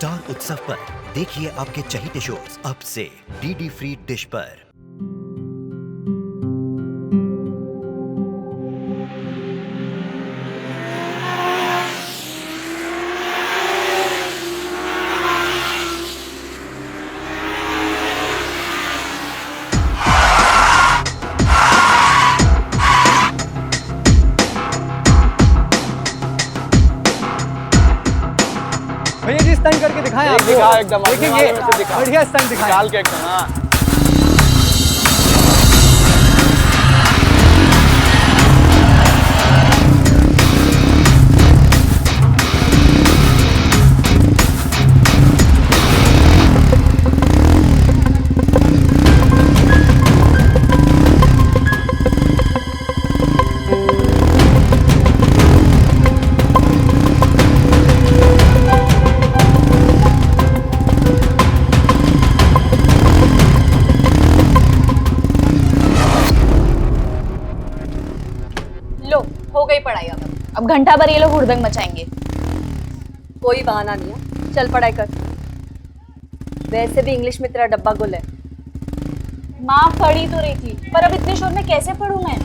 Star उत्सव पर देखिए आपके चहीते शोज अब से डीडी फ्री डिश पर। भैया जी स्टंट करके दिखाएं आपको। दिखा एकदम देखेंगे बढ़िया स्टंट दिखाएं। डाल के एकदम। हाँ हो गई पढ़ाई। अब घंटा भर ये लोग हुड़दंग मचाएंगे। कोई बहाना नहीं है, चल पढ़ाई कर। वैसे भी इंग्लिश में तेरा डब्बा गुल है। माँ पढ़ी तो रही थी, पर अब इतने शोर में कैसे पढ़ूं मैं?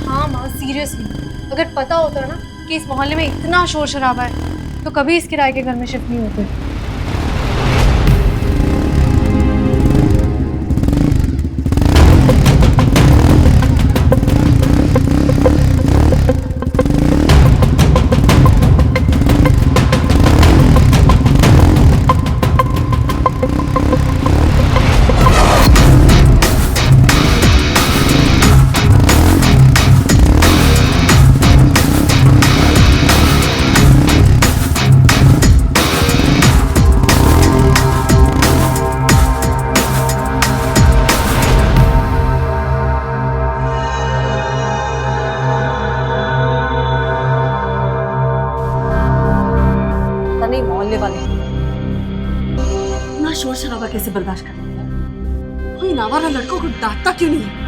हाँ माँ सीरियसली, अगर पता होता ना कि इस मोहल्ले में इतना शोर शराबा है तो कभी इस किराए के घर में शिफ्ट नहीं होते। नहीं मोहल्ले वाले इतना शोर शराबा कैसे बर्दाश्त कर लेते हैं? कोई नावारा लड़कों को डांटता क्यों नहीं है?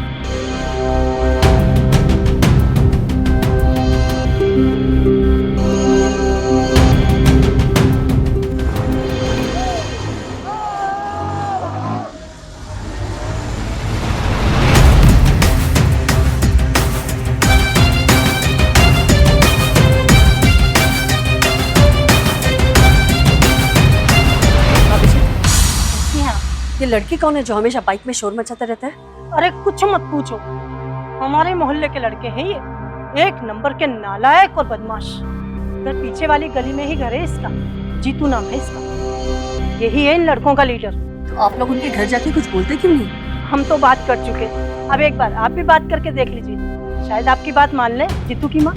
ये लड़की कौन है जो हमेशा बाइक में शोर मचाता रहता है? अरे कुछ मत पूछो, हमारे मोहल्ले के लड़के हैं ये, एक नंबर के नालायक और बदमाश। इधर पीछे वाली गली में ही घर है इसका, जीतू नाम है इसका। यही है इन लड़कों का लीडर। तो आप लोग उनके घर जाके कुछ बोलते क्यों नहीं? हम तो बात कर चुके, अब एक बार आप भी बात करके देख लीजिए, शायद आपकी बात मान ले जीतू की माँ।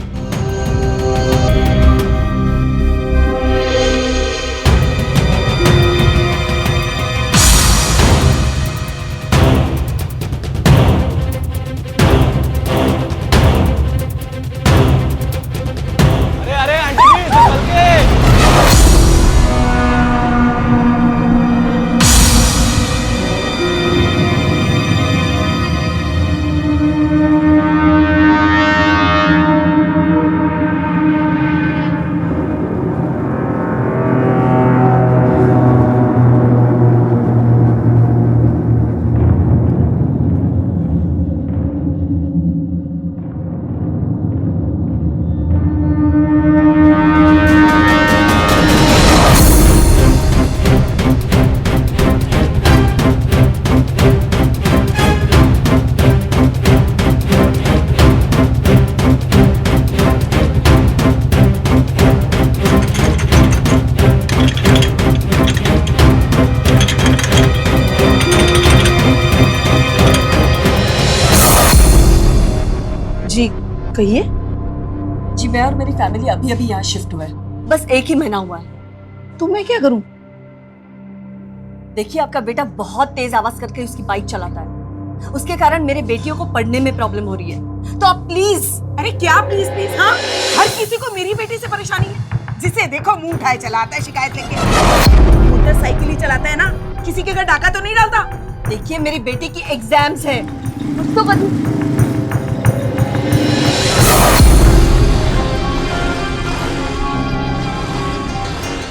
जी कहिए। जी मैं और मेरी फैमिली अभी अभी यहाँ शिफ्ट हुआ है, बस 1 ही महीना हुआ है। तो मैं क्या करूं? देखिए आपका बेटा बहुत तेज आवाज करके उसकी बाइक चलाता है, उसके कारण मेरे बेटियों को पढ़ने में प्रॉब्लम हो रही है, तो आप प्लीज। अरे क्या प्लीज प्लीज? हाँ, हर किसी को मेरी बेटी से परेशानी है। जिसे देखो मुंह उठाए चलाता है शिकायत लेके। मोटरसाइकिल ही चलाता है ना, किसी के घर डाका तो नहीं डालता। देखिए मेरी बेटी की एग्जाम्स है, कुछ तो बता।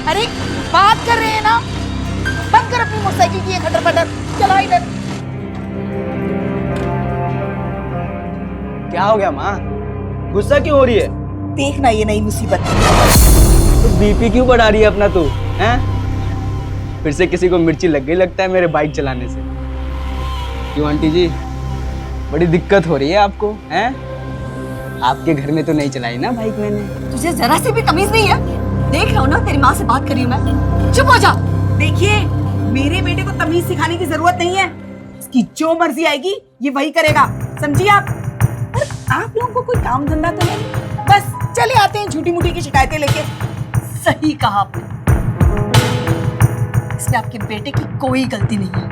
अरे बात कर रहे हैं ना, बंद कर अपनी मोटरसाइकिल की ये खटर पटर, चला इधर। क्या हो गया माँ, गुस्सा क्यों हो रही है? देखना ये नई मुसीबत। तो बीपी क्यों बढ़ा रही है अपना तू, हैं? फिर से किसी को मिर्ची लग गई लगता है मेरे बाइक चलाने से। क्यों आंटी जी, बड़ी दिक्कत हो रही है आपको, हैं? आपके घर में तो नहीं चलाई ना बाइक मैंने। तुझे जरा सी भी तमीज नहीं है? देख रहा हूँ ना, तेरी माँ से बात कर रही हूँ मैं। चुप हो जा। देखिए, मेरे बेटे को तमीज सिखाने की जरूरत नहीं है। उसकी जो मर्जी आएगी ये वही करेगा, समझिए आप। और आप लोगों को कोई काम धंधा तो नहीं, बस चले आते हैं झूठी मूठी की शिकायतें लेके। सही कहा आपने, इसमें आपके बेटे की कोई गलती नहीं है।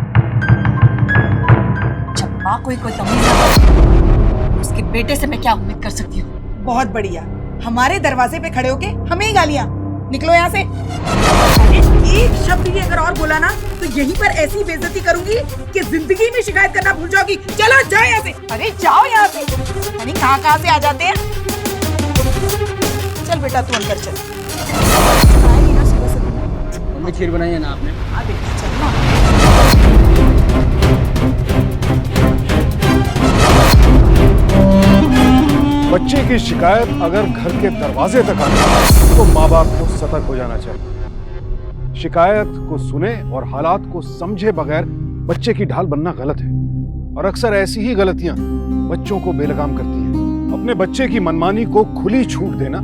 जब माँ कोई तमीज ना करे, उसके बेटे से मैं क्या उम्मीद कर सकती हूँ? बहुत बढ़िया, हमारे दरवाजे पे खड़े होके हमें ही गालियां। निकलो यहाँ से। अरे एक शब्द भी अगर और बोला ना तो यहीं पर ऐसी बेइज्जती करूंगी कि जिंदगी में शिकायत करना भूल जाओगी। चलो जाओ यहाँ से। अरे जाओ यहाँ से। अरे कहाँ से आ जाते हैं। चल बेटा तू अंदर चल। खीर बनाई है ना आपने? हाँ बेटा चल ना। बच्चे की शिकायत अगर घर के दरवाजे तक आए तो माँ बाप को सतर्क हो जाना चाहिए। शिकायत को सुने और हालात को समझे बगैर बच्चे की ढाल बनना गलत है, और अक्सर ऐसी ही गलतियां बच्चों को बेलगाम करती हैं। अपने बच्चे की मनमानी को खुली छूट देना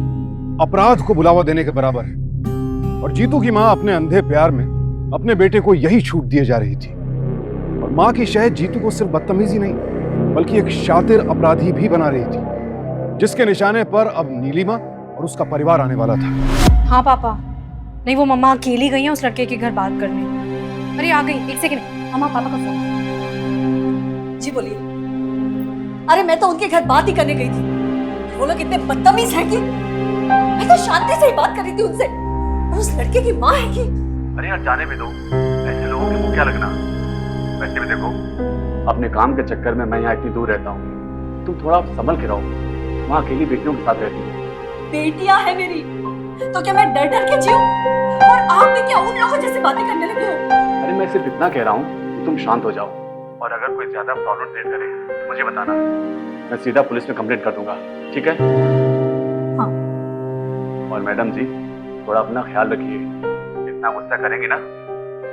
अपराध को बुलावा देने के बराबर है, और जीतू की माँ अपने अंधे प्यार में अपने बेटे को यही छूट दिए जा रही थी। और माँ की शहद जीतू को सिर्फ बदतमीजी नहीं बल्कि एक शातिर अपराधी भी बना रही थी, जिसके निशाने पर अब नीलिमा और उसका परिवार आने वाला था। हाँ पापा, नहीं वो मम्मा अकेली गई है उस लड़के के घर बात करने। अरे आ गई, एक सेकंड। मम्मा पापा का फोन। जी बोलिए। अरे मैं तो उनके घर बात ही करने गई थी। वो लोग इतने बदतमीज हैं कि मैं तो शांति से ही बात कर रही थी उनसे, और उस लड़के की माँ है कि। अरे यार जाने भी दो, ऐसे लोगों के मुंह क्या लगना। वैसे भी देखो, अपने काम के चक्कर में मैं यहाँ इतनी दूर रहता हूँ, तुम थोड़ा संभल के रहो। वहाँ अकेली बेटियों के साथ रहती है। बेटियां है मेरी, तो क्या मैं डर डर के जीऊं? और आप भी क्या उन लोगों जैसे बातें करने लगे हो? अरे मैं सिर्फ इतना कह रहा हूँ कि तुम शांत हो जाओ, और अगर कोई ज्यादा प्रॉब्लम क्रिएट करे तो मुझे बताना, मैं सीधा पुलिस में कंप्लेंट कर दूंगा, ठीक है? हाँ। और मैडम जी, थोड़ा अपना ख्याल रखिए। इतना गुस्सा करेंगे ना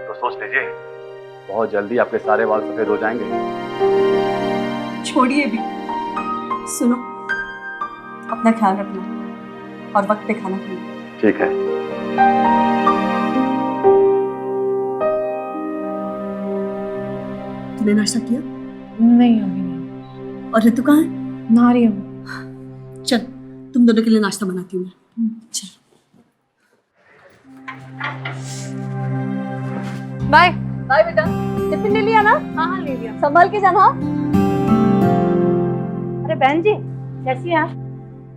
तो सोच लीजिए बहुत जल्दी आपके सारे बाल सफेद हो जाएंगे। छोड़िए भी, सुनो, अपना ख्याल रखना और वक्त पे खाना खाना। ठीक है। तूने नाश्ता किया? नहीं अभी नहीं। और ऋतु कहाँ है? नहा रही हूँ। चल तुम दोनों के लिए नाश्ता बनाती हूँ मैं। चल बाय। बाय बेटा। टिफिन ले लिया ना? हाँ हाँ ले लिया। संभाल के जाना। अरे बहन जी कैसी हैं आप?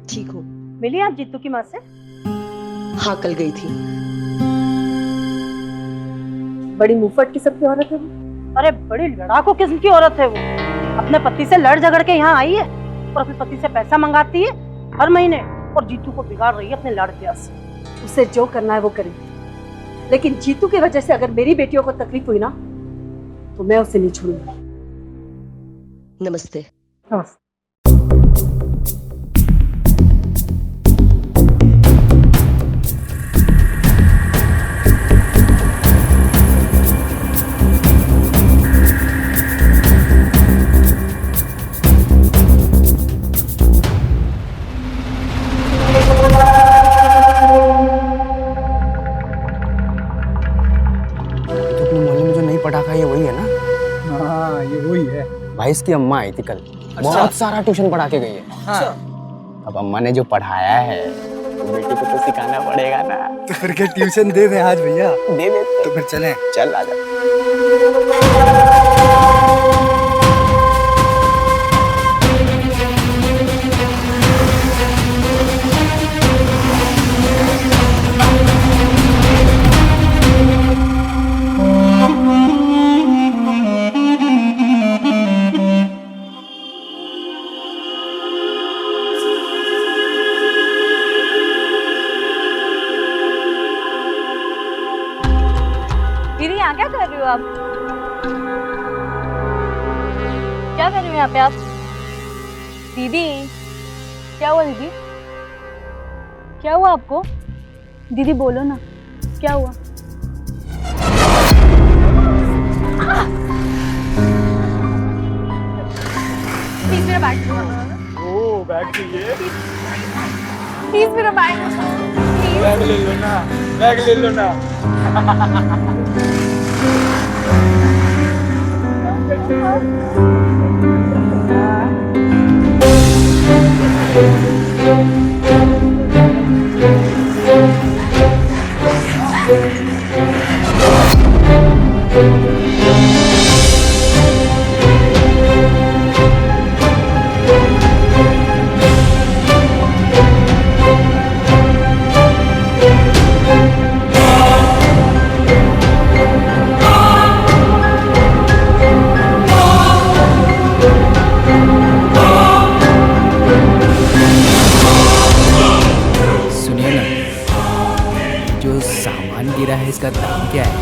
ठीक हो? मिली आप जीतू की माँ से? हाँ कल गई थी। बड़ी मुफ्फट किस्म की औरत है वो। अरे बड़ी लड़ाकू किस्म की औरत है वो। अपने पति से लड़ झगड़ के यहाँ आई है और अपने पति से पैसा मंगाती है हर महीने, और जीतू को बिगाड़ रही है अपने लाड़ प्यार से। उसे जो करना है वो करे, लेकिन जीतू की वजह से अगर मेरी बेटियों को तकलीफ हुई ना तो मैं उसे नहीं छोड़ूंगी। नमस्ते। नमस्ते। पटाखा ये वही है ना? हाँ ये वही है भाई। इसकी अम्मा आई थी कल। बहुत सारा ट्यूशन पढ़ा के गई है। हाँ। अब अम्मा ने जो पढ़ाया है तो बेटी को तो सिखाना पड़ेगा ना। तो फिर क्या ट्यूशन दे दे आज भैया? दे दे तो फिर चलें। चल आजा। दीदी यहाँ क्या कर रही हो आप? क्या कर रही हो यहाँ पे आप? दीदी क्या हुआ दीदी? क्या हुआ आपको? दीदी बोलो ना, क्या हुआ? प्लीज मेरा बैग। ओ बैग चाहिए? प्लीज मेरा बैग। बैग ले लो ना, बैग ले लो ना। सुनिए ना, जो सामान गिरा है इसका दाम क्या है?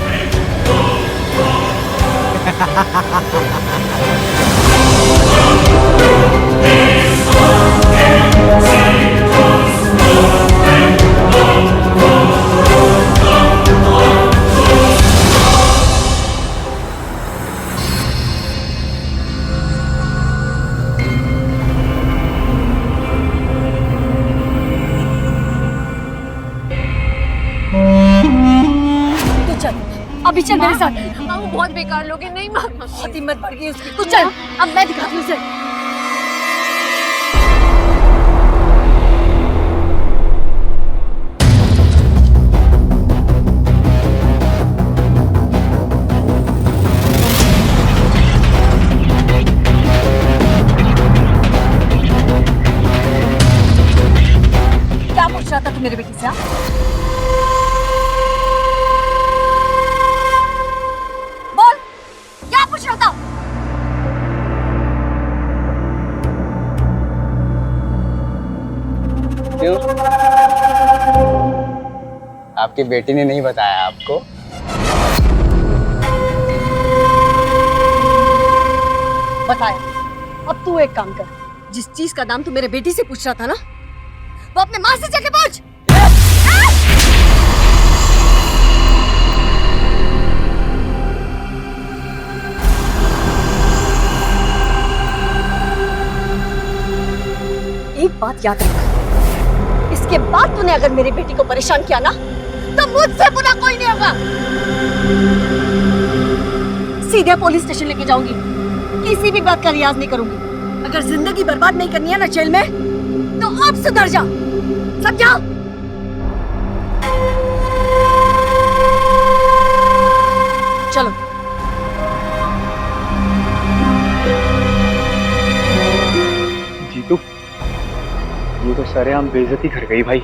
तो चल, अभी चल मेरे साथ। हाँ, वो बहुत बेकार लोग हैं, नहीं माँ। बहुत हिम्मत बढ़ गई उसकी। तू चल, अब मैं दिखाती हूँ उसे। क्या पूछ रहा था तू मेरे बेटी से? बोल, क्या पूछ रहा था? क्यों? आपकी बेटी ने नहीं बताया आपको? बताया। अब तू एक काम कर, जिस चीज का दाम तू मेरे बेटी से पूछ रहा था ना, वो अपने माँ से जाके पूछ। एक बात याद रख, इसके बाद तूने अगर मेरी बेटी को परेशान किया ना, तो मुझसे बुरा कोई नहीं होगा। सीधे पुलिस स्टेशन लेके जाऊंगी, किसी भी बात का लिहाज नहीं करूंगी। अगर जिंदगी बर्बाद नहीं करनी है ना जेल में, तो अब सुधर जा, समझा? चलो। जीतू, ये तो सरेआम बेइज्जती कर गई भाई।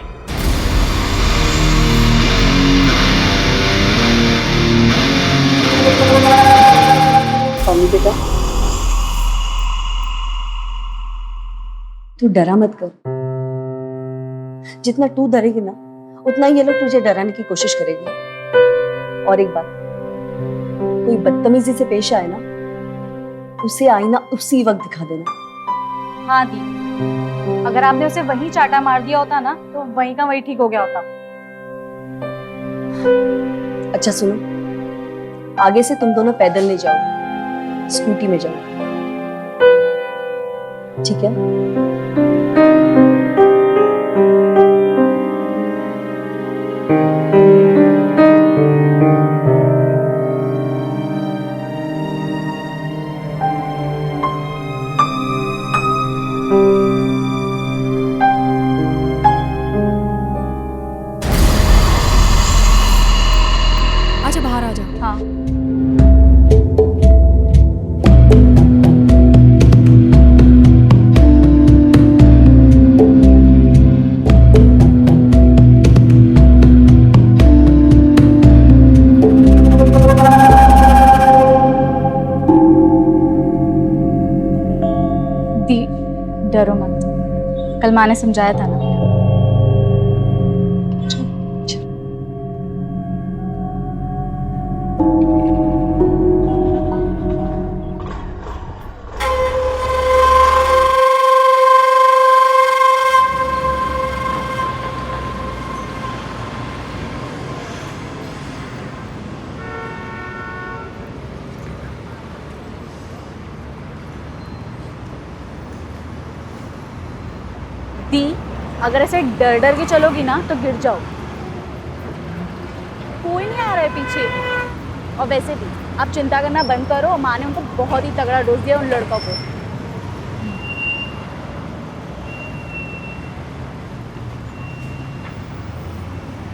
स्वामी बेटा, तू डरा मत कर। जितना तू डरेगी ना, उतना ही ये लोग तुझे डराने की कोशिश करेंगे। और एक बात, कोई बदतमीजी से पेश आए ना, उसे आईना उसी वक्त दिखा देना। हाँ दी, अगर आपने उसे वही चाटा मार दिया होता ना, तो वहीं का वही ठीक हो गया होता। अच्छा सुनो, आगे से तुम दोनों पैदल नहीं जाओ, स्कूटी में जाओ, ठीक है? आजा, बाहर आजा। हाँ। दी, डरो मत, कल माँ ने समझाया था ना। दी, अगर ऐसे डर डर के चलोगी ना तो गिर जाओ। कोई नहीं आ रहा है पीछे। और वैसे भी आप चिंता करना बंद करो, माँ ने उनको बहुत ही तगड़ा डोज दिया उन लड़कों को।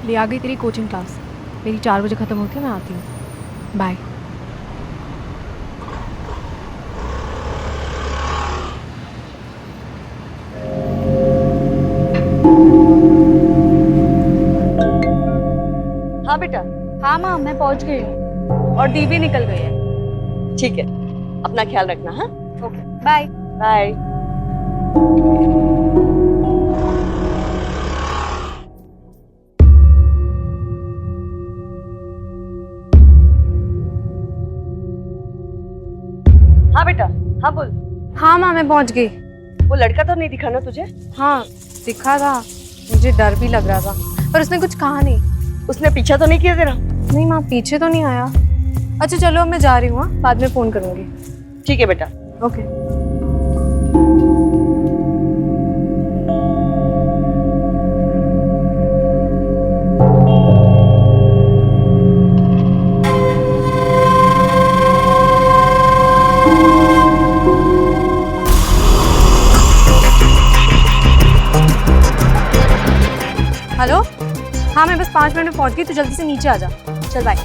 ले आ गई तेरी कोचिंग क्लास। मेरी 4 बजे ख़त्म होती है, मैं आती हूँ। बाय। हाँ बेटा। हाँ माँ, मैं पहुँच गई हूँ और दी भी निकल गई है। ठीक है, अपना ख्याल रखना। हाँ, ओके, बाय। बाय। हाँ बेटा, हाँ बोल। हाँ माँ, मैं पहुँच गई। वो लड़का तो नहीं दिखा ना तुझे? हाँ दिखा था, मुझे डर भी लग रहा था, पर उसने कुछ कहा नहीं। उसने पीछा तो नहीं किया तेरा? नहीं माँ, पीछे तो नहीं आया। अच्छा चलो, अब मैं जा रही हूँ, बाद में फ़ोन करूँगी। ठीक है बेटा। ओके। हेलो, हाँ मैं बस 5 मिनट में पहुँच गई, तो जल्दी से नीचे आ जा। चल बाय।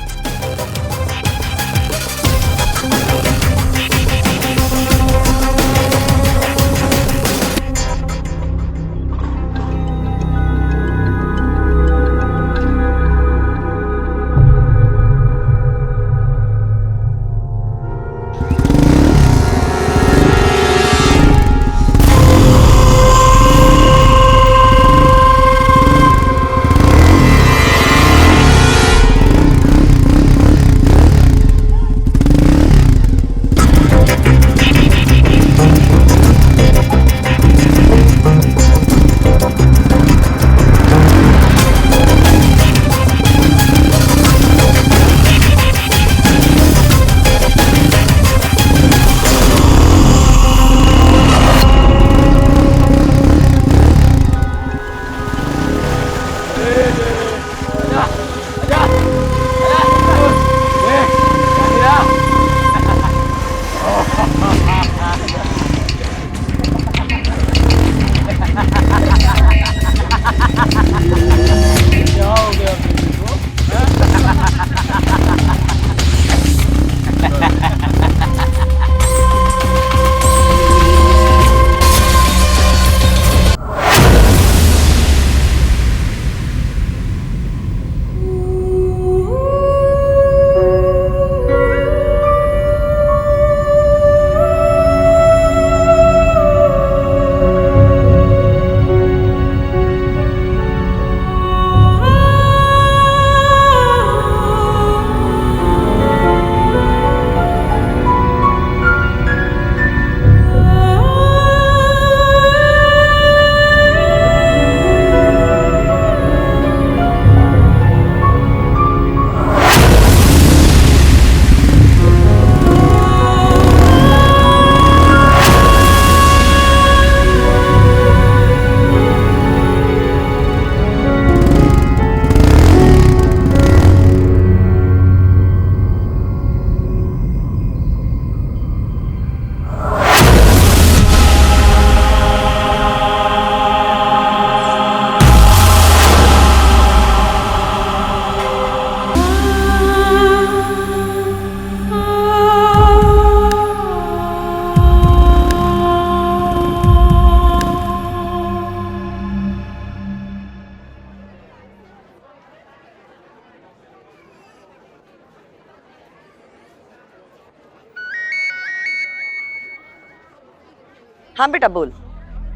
हाँ बेटा बोल।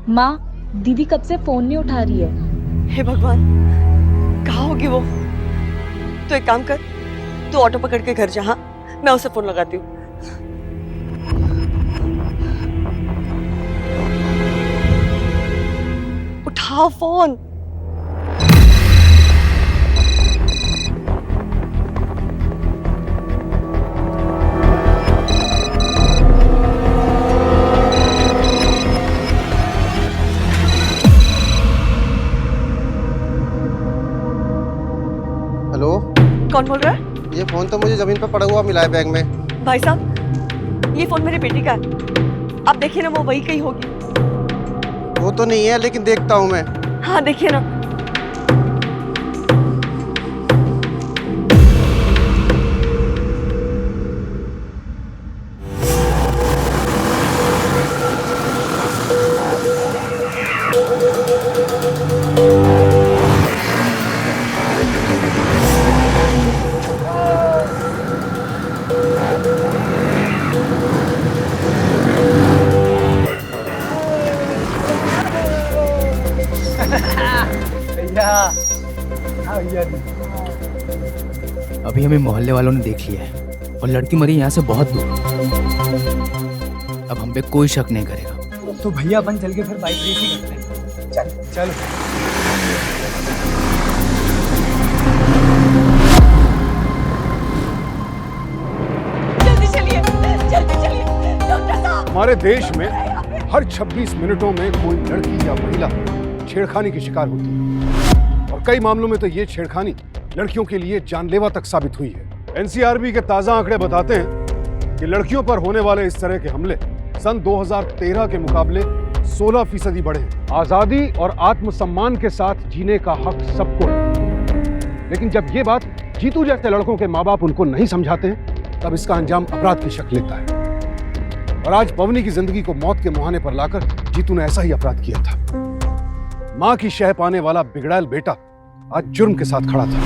माँ, दीदी कब से फोन नहीं उठा रही है। हे भगवान, कहाँ होगी वो? तो एक काम कर, तू ऑटो पकड़ के घर जा। हाँ, मैं उसे फोन लगाती हूँ। उठाओ फोन। कौन बोल रहा है? ये फोन तो मुझे जमीन पर पड़ा हुआ मिला है बैग में। भाई साहब, ये फोन मेरे बेटी का है। आप देखिए ना, वो वही कहीं होगी। वो तो नहीं है, लेकिन देखता हूँ मैं। हाँ देखिए ना। अभी हमें मोहल्ले वालों ने देख लिया है और लड़की मरी यहाँ से बहुत दूर। अब हम पे कोई शक नहीं करेगा। तो भैया अपन चल के फिर बाइक रेसिंग करते हैं। चल चल। जल्दी चलिए, जल्दी चलिए डॉक्टर साहब। हमारे देश में हर 26 मिनटों में कोई लड़की या महिला छेड़खानी की शिकार होती है और कई मामलों में तो ये छेड़खानी लड़कियों के लिए जानलेवा तक साबित हुई है। एनसीआरबी के ताजा आंकड़े बताते हैं कि लड़कियों पर होने वाले इस तरह के हमले सन 2013 के मुकाबले 16% बढ़े हैं। आजादी और आत्मसम्मान के साथ जीने का हक सबको है, लेकिन जब ये बात जीतू जैसे लड़कों के माँ बाप उनको नहीं समझाते हैं, तब इसका अंजाम अपराध की शक्ल लेता है। और आज पवनी की जिंदगी को मौत के मुहाने पर लाकर जीतू ने ऐसा ही अपराध किया था। मां की शह पाने वाला बिगड़ैल बेटा आज जुर्म के साथ खड़ा था।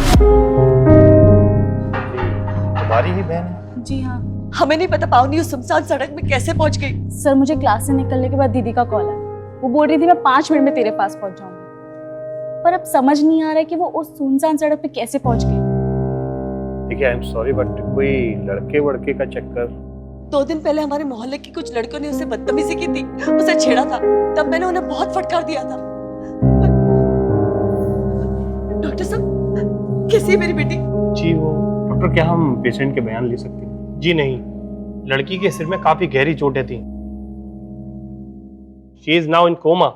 तुम्हारी ही बहन है? जी हाँ हमें नहीं पता पावनी उस सुनसान सड़क में कैसे पहुंच गई। सर, मुझे क्लास से निकलने के बाद दीदी का कॉल आया। वो बोल रही थी मैं 5 मिनट में तेरे पास पहुंच जाऊंगी, पर अब समझ नहीं आ रहा है कि वो उस सुनसान सड़क पे कैसे पहुंच गई। ठीक है, आई एम सॉरी, बट कोई लड़के वड़के का चक्कर? 2 दिन पहले हमारे मोहल्ले की कुछ लड़कियों ने उसे बदतमीजी की थी, उसे छेड़ा था। तब मैंने उन्हें बहुत फटकार दिया था। डॉक्टर साहब, कैसी है मेरी बेटी? जी वो डॉक्टर, क्या हम पेशेंट के बयान ले सकते हैं? जी नहीं, लड़की के सिर में काफी गहरी चोटें थी। She is now in coma.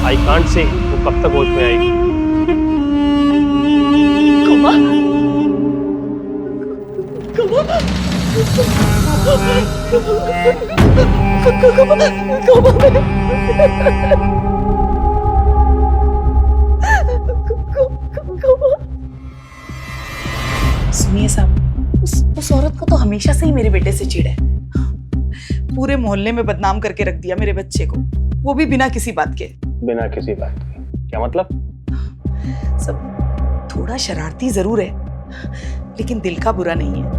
I can't say वो कब तक होश में आएगी। कोमा? कोमा? सुनिए साहब, उस औरत को तो हमेशा से ही मेरे बेटे से चिढ़ है। पूरे मोहल्ले में बदनाम करके रख दिया मेरे बच्चे को, वो भी बिना किसी बात के। बिना किसी बात के? क्या मतलब? सब थोड़ा शरारती जरूर है, लेकिन दिल का बुरा नहीं है।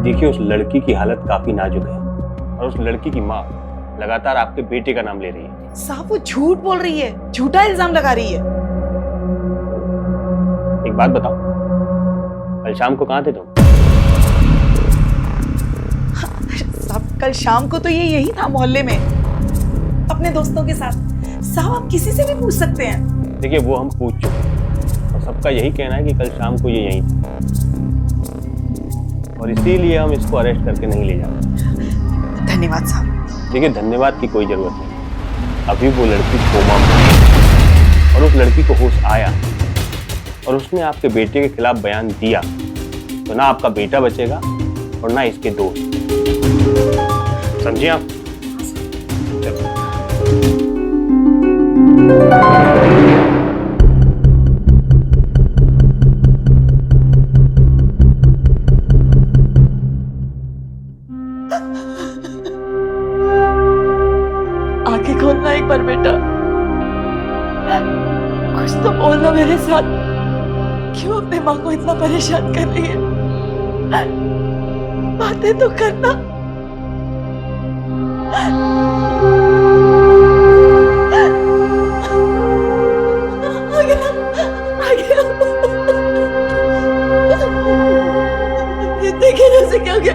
देखिए, उस लड़की की हालत काफी नाजुक है और उस लड़की की माँ लगातार आपके बेटे का नाम ले रही है। साहब वो झूठ बोल रही है, झूठा इल्जाम लगा रही है। एक बात बताओ, कल शाम को कहाँ थे तुम? साहब कल शाम को तो ये यही था मोहल्ले में, अपने दोस्तों के साथ। साहब आप किसी से भी पूछ सकते हैं। देखिए, वो हम पूछ चुके और सबका यही कहना है कि कल शाम को ये यहीं था और इसीलिए हम इसको अरेस्ट करके नहीं ले जाते। धन्यवाद साहब। देखिए, धन्यवाद की कोई जरूरत नहीं। अभी वो लड़की कोमा में और उस लड़की को होश आया और उसने आपके बेटे के खिलाफ बयान दिया, तो ना आपका बेटा बचेगा और ना इसके दोस्त। समझिए आप? चलो। आंखें खोलना एक बार बेटा, कुछ तो बोलना मेरे साथ। क्यों अपने माँ को इतना परेशान कर रही है? बातें तो करना। देखिए ना उसे क्या हो गया।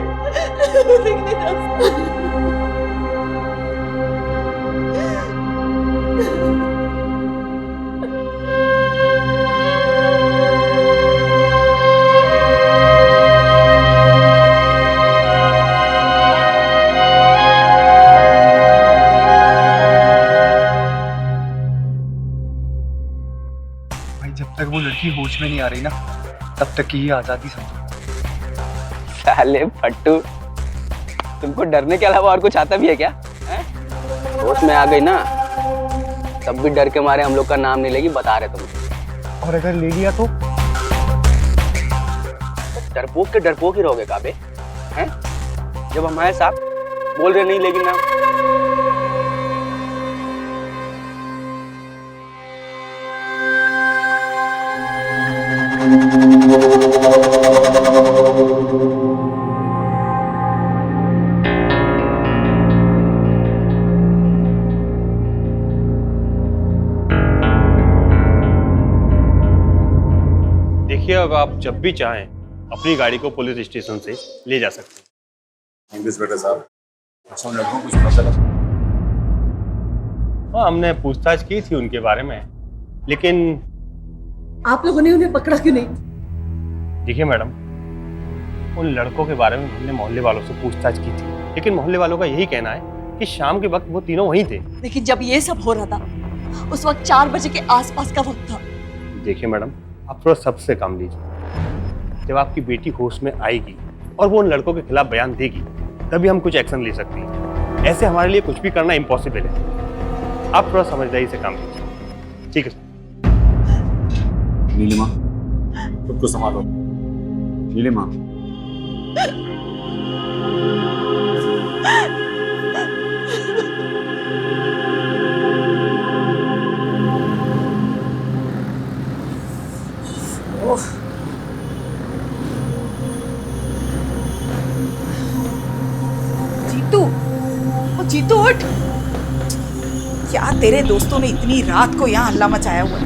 देखिए ना उसे। जब तक वो लड़की लड़की होश में नहीं आ रही ना, तब तक की ही आजादी समझो। साले फट्टू, तुमको डरने के अलावा और कुछ आता भी है क्या? होश में आ गई ना, तब भी डर के मारे हम लोग का नाम नहीं लेगी, बता रहे तुम। और अगर ले लिया तो? डरपोक के डरपोक ही रहोगे काबे, हैं? जब हमारे साथ बोल रहे नहीं लेकिन नाम। देखिए, अब आप जब भी चाहें अपनी गाड़ी को पुलिस स्टेशन से ले जा सकते हैं। इंस्पेक्टर साहब, अच्छा लड़कों कुछ पता चला? हाँ, हमने पूछताछ की थी उनके बारे में, लेकिन आप लोगों ने उन्हें पकड़ा क्यों नहीं? देखिए मैडम, उन लड़कों के बारे में हमने मोहल्ले वालों से पूछताछ की थी, लेकिन मोहल्ले वालों का यही कहना है कि शाम के वक्त वो तीनों वहीं थे। लेकिन जब ये सब हो रहा था उस वक्त 4 बजे के आसपास का वक्त था। देखिए मैडम, आप थोड़ा सब्र से काम लीजिए। जब आपकी बेटी होश में आएगी और वो उन लड़कों के खिलाफ बयान देगी, तभी हम कुछ एक्शन ले सकते हैं। ऐसे हमारे लिए कुछ भी करना इम्पॉसिबल है। आप थोड़ा समझदारी से काम कीजिए, ठीक है सर? नीलिमा, खुद को संभालो। नीलिमा, जीतू, ओ जीतू उठ। क्या तेरे दोस्तों ने इतनी रात को यहाँ हल्ला मचाया हुआ है?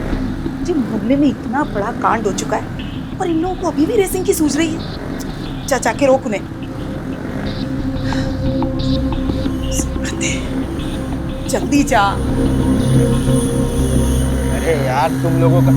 जी, मोहल्ले में इतना बड़ा कांड हो चुका है और इन लोगों को अभी भी रेसिंग की सूझ रही है। चाचा के रोक उन्हें। जल्दी जा। अरे यार, तुम लोगों का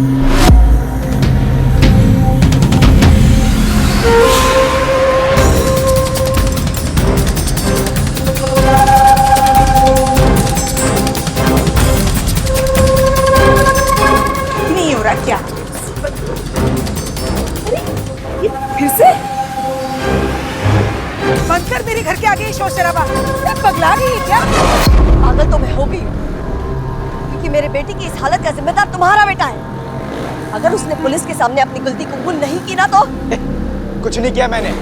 नहीं हो रहा क्या? अरे ये फिर से? बंद कर मेरे घर के आगे शोर शराबा। पगला गई है क्या? पागल तो मैं हो गई हूँ, क्योंकि मेरे बेटी की इस हालत का जिम्मेदार तुम्हारा बेटा है। अगर उसने पुलिस के सामने अपनी गलती कबूल नहीं की ना तो कुछ नहीं किया मैंने।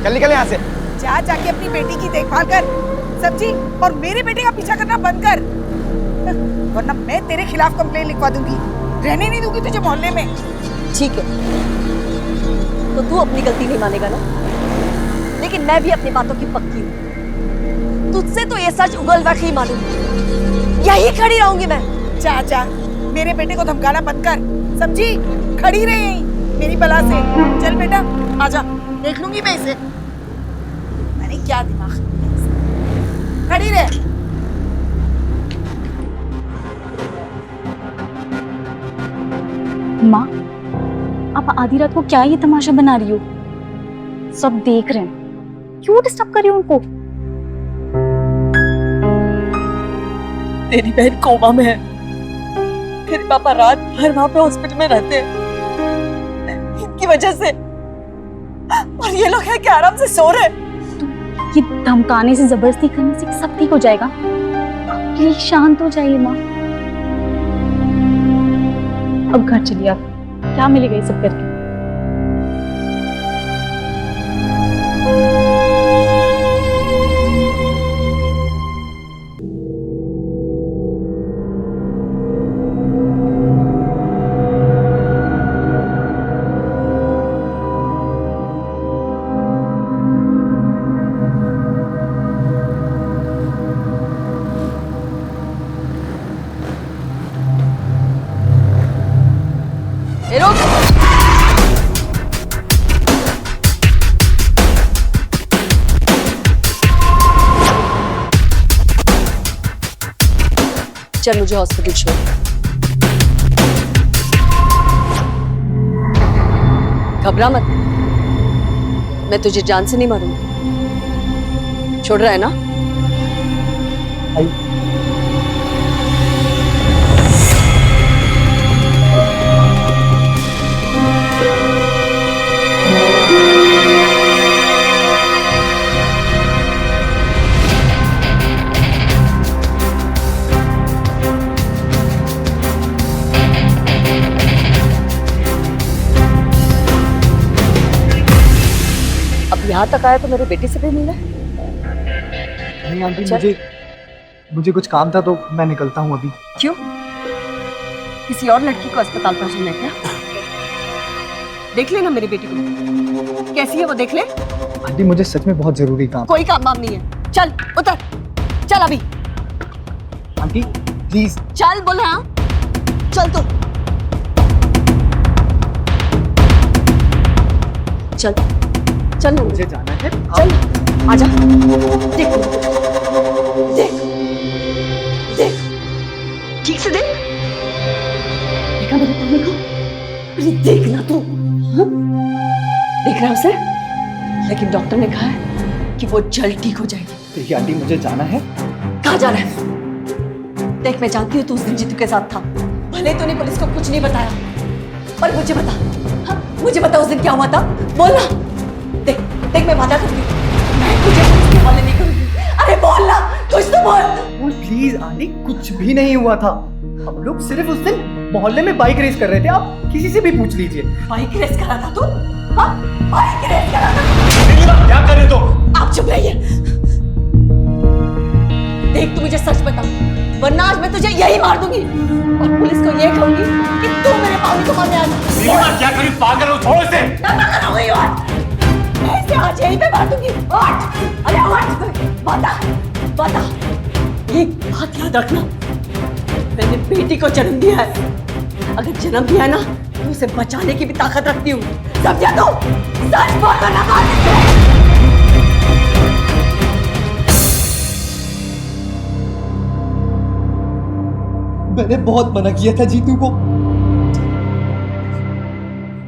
चल निकल यहाँ से। जा जाके अपनी बेटी की देखभाल कर, सब्जी, और मेरे बेटे का पीछा करना बंद कर, वरना मैं तेरे खिलाफ कंप्लेन लिखवा दूंगी। रहने नहीं दूंगी तुझे मोहल्ले में। ठीक है, तो तू अपनी गलती नहीं मानेगा ना, लेकिन मैं भी अपनी बातों की पक्की हूँ। तुझसे तो ये सच उगल वक्त ही मालूम, यही खड़ी रहूंगी मैं। जा जा, मेरे बेटे को धमकाना बंद कर। सब्जी, खड़ी रहे यहीं मेरी बला से। चल बेटा, आजा, देख लूंगी मैं इसे। मैंने क्या दिमाग, खड़ी रहे। माँ, आप आधी रात को क्या ये तमाशा बना रही हो? सब देख रहे हैं, क्यों डिस्टर्ब कर रही हो उनको? तेरी बहन कोमा में है, तेरे पापा रात भर वहां पे हॉस्पिटल में रहते हैं इनकी वजह से, और ये लोग हैं कि आराम से सो रहे। ये धमकाने से, जबरदस्ती करने से सब ठीक हो जाएगा। आप प्लीज शांत हो जाइए माँ। अब घर चलिए आप, क्या मिलेगा ये सब करके? चल मुझे हॉस्पिटल छोड़। घबरा मत, मैं तुझे जान से नहीं मारूंगी। छोड़ रहा है ना? अब यहाँ तक आया तो मेरे बेटे से भी मिला? नहीं आंटी, चल। मुझे कुछ काम था तो मैं निकलता हूँ अभी। क्यों? किसी और लड़की को अस्पताल पहुंचना है क्या? देख लेना मेरी बेटी को, कैसी है वो देख ले। आंटी मुझे सच में बहुत जरूरी काम। कोई काम वाम नहीं है, चल उतर, चल अभी। आंटी प्लीज चल बोले, हाँ चल तो। चल चल ना, मुझे जाना है। चल आजा। देख देख देख, ठीक से देख, देखा मेरे पानी को? अरे देखना तू, हाँ? देख रहा है उसे? लेकिन डॉक्टर ने कहा है कि वो जल्द ठीक हो जाएगी। देखिए आंटी मुझे जाना है। कहाँ जा रहा है? देख मैं जानती हूँ तू उस दिन जीतू के साथ था, भले तूने पुलिस को कुछ नहीं बताया, पर मुझे बता, हाँ मुझे बता उस दिन क्या हुआ था, बोलना। देख देख मैं वादा करती हूँ, मैं तुझे पुलिस के हवाले नहीं करूंगी। अरे बोलना, कुछ तो बोल। प्लीज आंटी, कुछ भी नहीं हुआ था। हम लोग सिर्फ उस दिन मोहल्ले में बाइक रेस कर रहे थे, आप किसी से भी पूछ लीजिए। बाइक रेस करा था तू? हाँ बाइक रेस करा था? क्या कर रहे हो? आप चुप रहिए। देख तू मुझे सच बता, वरना आज मैं तुझे यही मार दूंगी और पुलिस को ये कहूंगी कि तू मेरे पानी को मारने आया। क्या करी? पागल हो, छोड़ो इसे। मैं इसे आज यहीं पे मार दूंगी। उठ, अरे उठ, बता बता। एक बात याद रखना, मैंने बेटी को जन्म दिया है, अगर जन्म दिया है ना तो उसे बचाने की भी ताकत रखती हूँ, समझा तू? सच बोल ना मार दे। मैंने बहुत मना किया था जीतू को,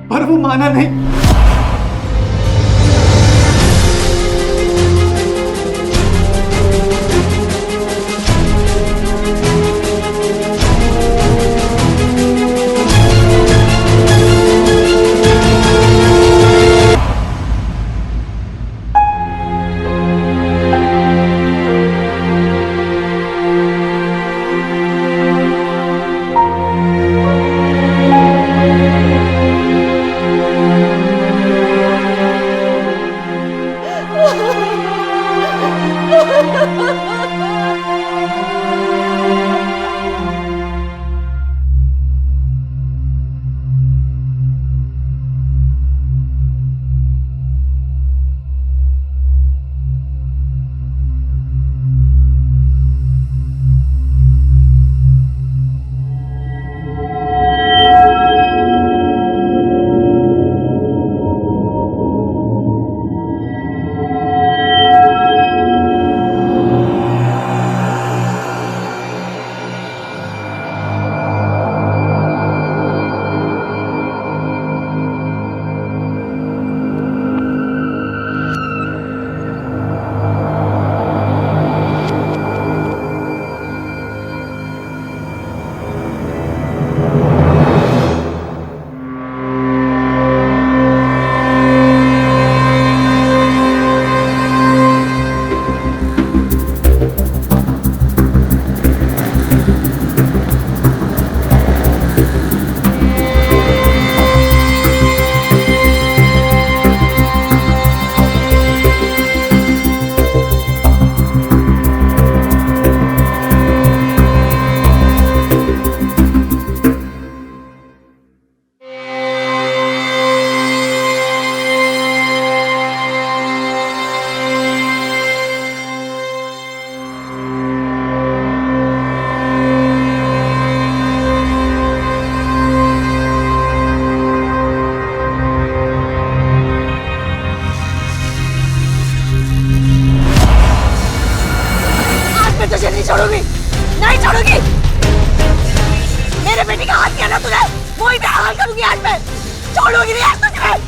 पर वो माना नहीं। छोड़ूंगी, नहीं छोड़ूंगी। मेरे बेटे का हाथ किया ना तूने, वही हाल करूंगी आज मैं। छोड़ूंगी नहीं आज तुझे।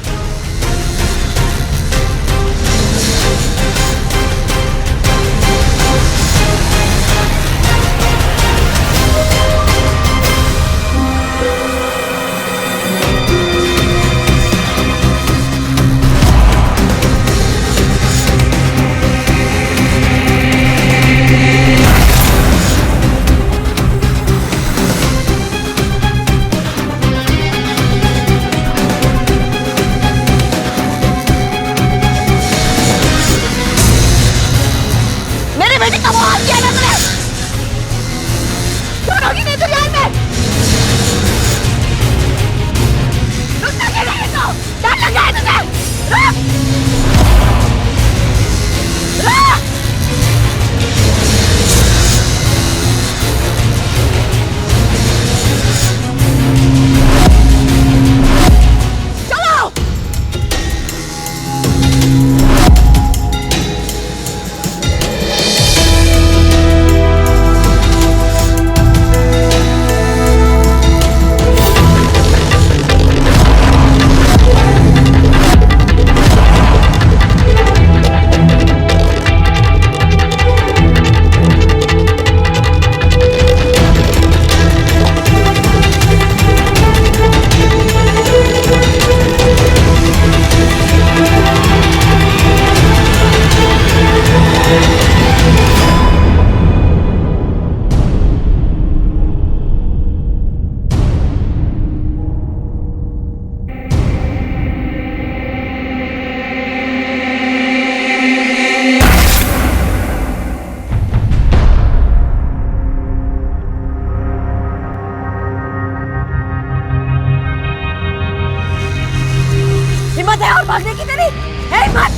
हिम्मत है और भागने की तेरी? है हिम्मत?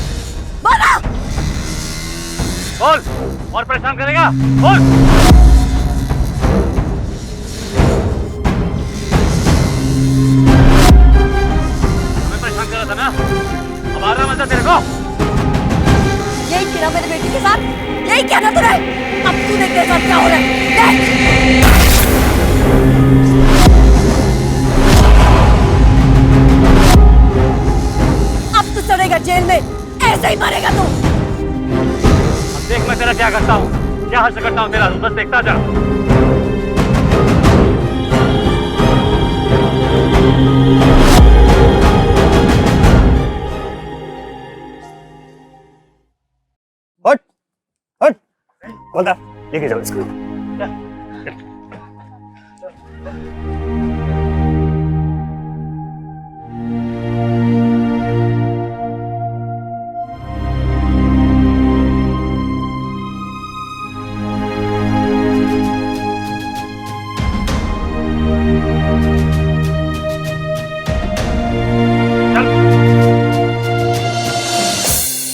बोला। बोल, और परेशान करेगा? बोल। हमें परेशान कर रहा था ना, अब आ रहा मजा तेरे को? यही किया मेरे बेटी के साथ, यही क्या ना तुझे? अब तू देख तेरे साथ क्या हो रहा है, देख। अब तू चढ़ेगा जेल में, ऐसे ही मरेगा तू। अब देख मैं तेरा क्या करता हूँ, क्या हर्ष करता हूँ तेरा, तू बस देखता जा। हट हट बोलता लेके जाओ इसको।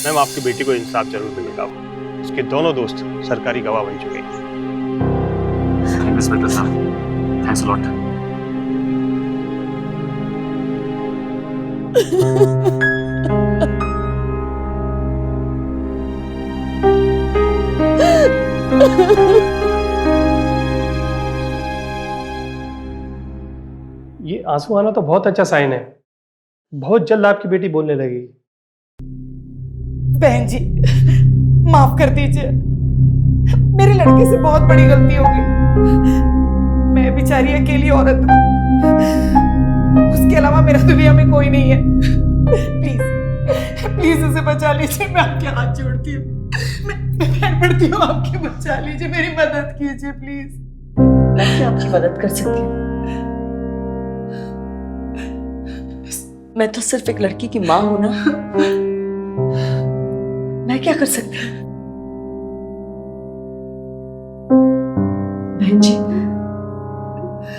मैम आपकी बेटी को इंसाफ जरूर मिलेगा। उसके दोनों दोस्त सरकारी गवाह बन चुके हैं। इंस्पेक्टर साहब, थैंक्स अ लॉट। ये आंसू आना तो बहुत अच्छा साइन है। बहुत जल्द आपकी बेटी बोलने लगेगी। बहन जी माफ कर दीजिए, मेरे लड़के से बहुत बड़ी गलती हो गई। मैं बेचारी अकेली औरत हूँ, उसके अलावा मेरा दुनिया में कोई नहीं है। प्लीज प्लीज उसे बचा लीजिए, मैं आपके हाथ जोड़ती हूँ, मैं पैर पड़ती हूँ, आपकी बचा लीजिए, मेरी मदद कीजिए प्लीज। मैं क्या आपकी मदद कर सकती हूँ? मैं तो सिर्फ एक लड़की की माँ हूं ना, मैं क्या कर सकती हूँ? बहन जी,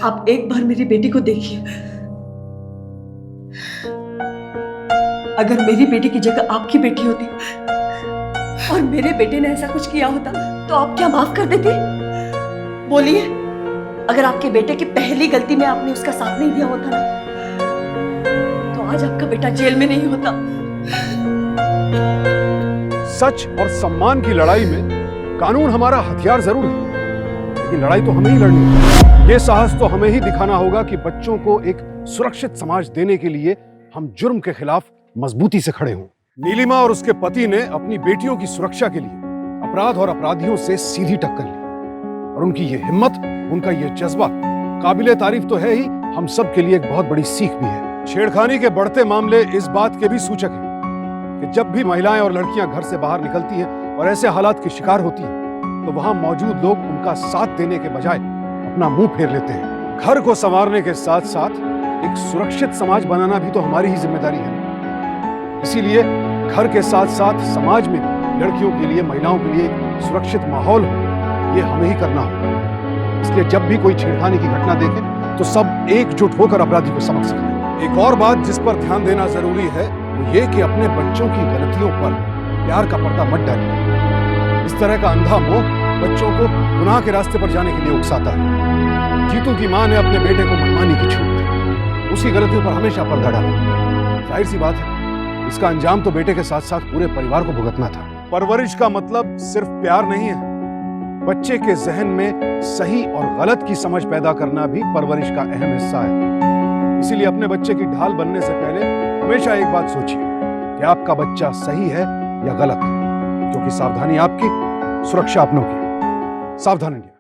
आप एक बार मेरी बेटी को देखिए। अगर मेरी बेटी की जगह आपकी बेटी होती और मेरे बेटे ने ऐसा कुछ किया होता तो आप क्या माफ कर देती? बोलिए, अगर आपके बेटे की पहली गलती में आपने उसका साथ नहीं दिया होता ना, तो आज आपका बेटा जेल में नहीं होता। सच और सम्मान की लड़ाई में कानून हमारा हथियार जरूर है, लेकिन लड़ाई तो हमें ही लड़नी है। ये साहस तो हमें ही दिखाना होगा कि बच्चों को एक सुरक्षित समाज देने के लिए हम जुर्म के खिलाफ मजबूती से खड़े हों। नीलिमा और उसके पति ने अपनी बेटियों की सुरक्षा के लिए अपराध और अपराधियों से सीधी टक्कर ली, और उनकी ये हिम्मत, उनका ये जज्बा काबिले तारीफ तो है ही, हम सब के लिए एक बहुत बड़ी सीख भी है। छेड़खानी के बढ़ते मामले इस बात के भी सूचक हैं कि जब भी महिलाएं और लड़कियां घर से बाहर निकलती हैं और ऐसे हालात की शिकार होती हैं, तो वहां मौजूद लोग उनका साथ देने के बजाय अपना मुंह फेर लेते हैं। घर को संवारने के साथ साथ एक सुरक्षित समाज बनाना भी तो हमारी ही जिम्मेदारी है। इसीलिए घर के साथ साथ समाज में लड़कियों के लिए, महिलाओं के लिए एक सुरक्षित माहौल हो, ये हमें ही करना होगा। इसलिए जब भी कोई छेड़खानी की घटना देखे तो सब एकजुट होकर अपराधी को सबक सिखाएं। एक और बात जिस पर ध्यान देना जरूरी है वो ये कि अपने बच्चों की गलतियों पर प्यार का पर्दा मत डालिए। इस तरह का अंधा मोह बच्चों को गुनाह के रास्ते पर जाने के लिए उकसाता है। जीतू की मां ने अपने बेटे को मनमानी की छूट दी, उसकी गलतियों पर हमेशा पर्दा डाला। जाहिर सी बात है, इसका अंजाम तो बेटे के साथ साथ पूरे परिवार को भुगतना था। परवरिश का मतलब सिर्फ प्यार नहीं है, बच्चे के जहन में सही और गलत की समझ पैदा करना भी परवरिश का अहम हिस्सा है। इसीलिए अपने बच्चे की ढाल बनने से पहले हमेशा एक बात सोचिए कि आपका बच्चा सही है या गलत, क्योंकि सावधानी आपकी, सुरक्षा अपनों की। सावधान रहिए।